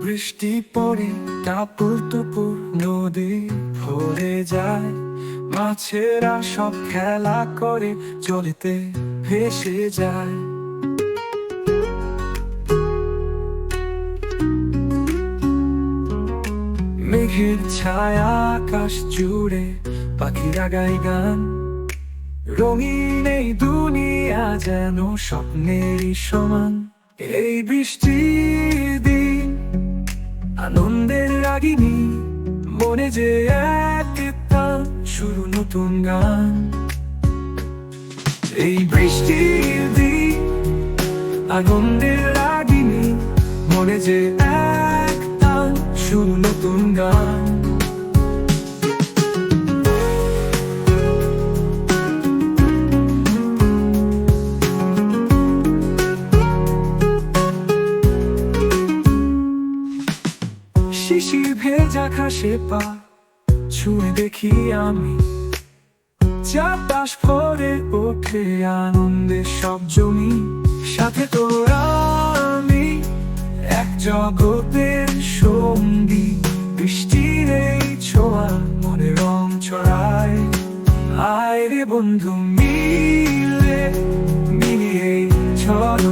বৃষ্টি পড়ে টাপুর টুপুর নদী ভরে যায়, মাছেরা সব খেলা করে জলেতে ভেসে যায়। মেঘের ছায়া আকাশ জুড়ে পাখিরা গায় গান, রঙিন এই দুনিয়া যেন স্বপ্নেরই সমান। এই বৃষ্টির দিন আনন্দের রাগিনী, মনে যে এক তান শুরু নতুন গান। এই বৃষ্টির দিন আনন্দের রাগিনী, মনে যে এক তান শুরু নতুন গান। শিশির ভেজা ঘাসে পা ছুঁয়ে দেখি আমি, চারপাশ ভরে ওঠে আনন্দের সব জমি। সাথে তোরা আমি এক জগতের সঙ্গী, বৃষ্টির এই ছোঁয়া মনে রং ছড়ায়। আয় রে বন্ধু মিলে মিলিয়ে ঝড়